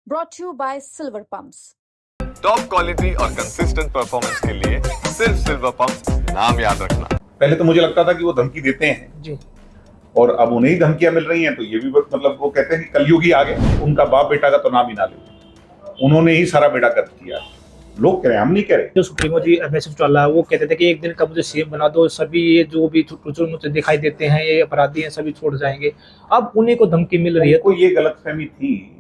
brought to you by Silver Pumps. Top quality और consistent performance के लिए सिर्फ सिल्वर पंप्स, नाम याद रखना। पहले तो मुझे लगता था कि वो धमकी देते हैं जी, और अब उन्हें ही धमकियां मिल रही हैं, तो ये भी मतलब वो कहते हैं कि कलयुग ही आ गए। उनका बाप बेटा का तो नाम ही ना ले, उन्होंने ही सारा बेड़ा गर्द किया। लोग कह रहे हैं, हम नहीं कह रहे। जो सुप्रीमो जी एमएसएफ चौटाला वो कहते थे कि एक दिन का मुझे सीएम बना दो, सभी ये जो भी मुझे दिखाई देते हैं ये अपराधी हैं सभी छोड़ जाएंगे। अब उन्हीं को धमकी मिल रही है। कोई ये गलतफहमी थी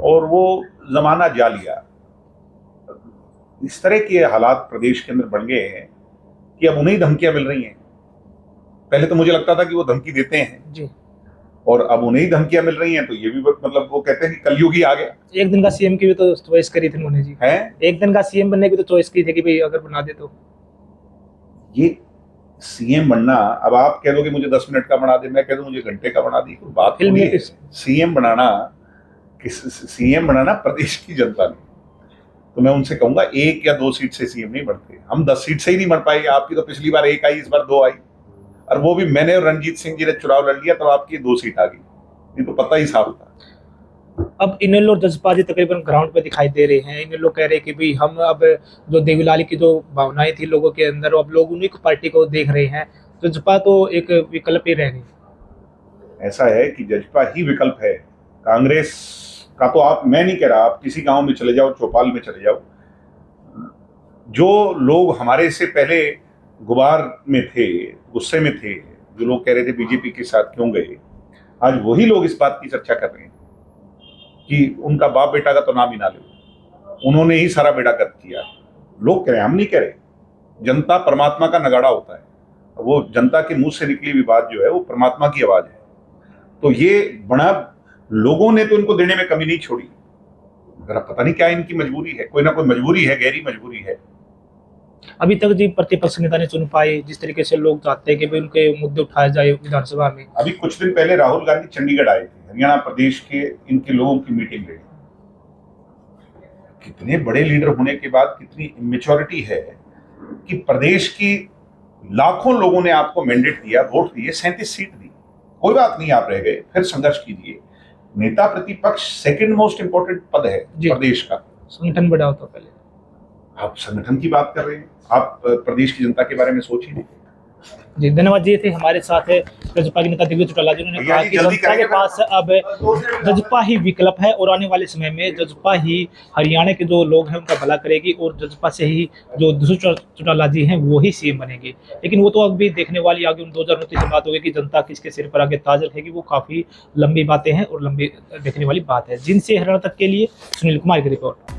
और वो जमाना जा लिया। इस तरह के हालात प्रदेश के अंदर बन गए हैं कि अब उन्हें ही धमकियां मिल रही हैं। पहले तो मुझे लगता था कि वो धमकी देते हैं जी, और अब उन्हें ही धमकियां मिल रही हैं, तो ये भी मतलब वो कहते हैं कि कलयुग ही आ गया। एक दिन का सीएम की भी तो चॉइस करी थी उन्होंने जी, है एक दिन का सीएम बनने की तो चॉइस की थी कि भाई अगर बना दे तो। ये सीएम बनना, अब आप कह दो कि मुझे 10 मिनट का बना दे, मैं कह दूं मुझे घंटे का बना दी, कोई बात नहीं है। सीएम बनाना प्रदेश की जनता ने, तो मैं उनसे कहूंगा 1 या 2 सीट से सीएम नहीं बढ़ते। हम 10 सीट से ही नहीं बढ़ पाए। आपकी तो पिछली बार 1 आई, इस बार 2 आई, और वो भी मैंने और रणजीत सिंह जी ने चुनाव लड़ लिया, तब आपकी 2 सीट आ गई। ये तो पता ही साफ था। अब इन्हें लोग जज्बा जी तकरीबन ग्राउंड पे दिखाई दे रहे हैं। इन्हें लोग कह रहे हैं कि भाई हम अब जो देवीलाल की जो भावनाएं थी लोगों के अंदर, अब लोग उन्हीं पार्टी को देख रहे हैं। जज्बा तो एक विकल्प ही रह गई। ऐसा है कि जज्बा ही विकल्प है। कांग्रेस का तो आप, मैं नहीं कह रहा, आप किसी गांव में चले जाओ, चौपाल में चले जाओ, जो लोग हमारे से पहले गुबार में थे, गुस्से में थे, जो लोग कह रहे थे बीजेपी के साथ क्यों गए, आज वही लोग इस बात की चर्चा कर रहे हैं कि उनका बाप बेटा का तो नाम ही ना ले, उन्होंने ही सारा बेड़ा गर्द किया। लोग कह रहे हैं, हम नहीं कह रहे। जनता परमात्मा का नगाड़ा होता है, वो जनता के मुंह से निकली हुई बात जो है वो परमात्मा की आवाज है। तो ये बड़ा, लोगों ने तो इनको देने में कमी नहीं छोड़ी। अगर पता नहीं क्या इनकी मजबूरी है, कोई ना कोई मजबूरी है, गहरी मजबूरी है। अभी तक जी प्रतिपक्ष नेता ने चुन पाए, जिस तरीके से लोग चाहते हैं कि उनके मुद्दे उठाए जाए विधानसभा में। अभी कुछ दिन पहले राहुल गांधी चंडीगढ़ आए थे, हरियाणा प्रदेश के इनके लोगों की मीटिंग रही। कितने बड़े लीडर होने के बाद कितनी इमेच्योरिटी है कि प्रदेश की लाखों लोगों ने आपको मैंडेट दिया, वोट दिए, 37 सीट दी, कोई बात नहीं, आप रह गए, फिर संघर्ष कीजिए। नेता प्रतिपक्ष सेकंड मोस्ट इंपोर्टेंट पद है प्रदेश का। संगठन बड़ा होता पहले, आप संगठन की बात कर रहे हैं, आप प्रदेश की जनता के बारे में सोच ही नहीं। जी धन्यवाद जी। थे हमारे साथ है जजपा के नेता दिग्विजय चौटाला जी, उन्होंने कहा कि जनता के पास अब जजपा ही विकल्प है और आने वाले समय में जजपा ही हरियाणा के जो लोग हैं उनका भला करेगी, और जजपा से ही जो दिग्विजय चौटाला जी हैं वो ही सीएम बनेंगे। लेकिन वो तो अभी देखने वाली आगे 2029 से बात होगी कि जनता किसके सिर पर आगे ताज रखेगी। वो काफी लंबी बातें हैं और लंबी देखने वाली बात है। जिनसे हरियाणा तक के लिए सुनील कुमार की रिपोर्ट।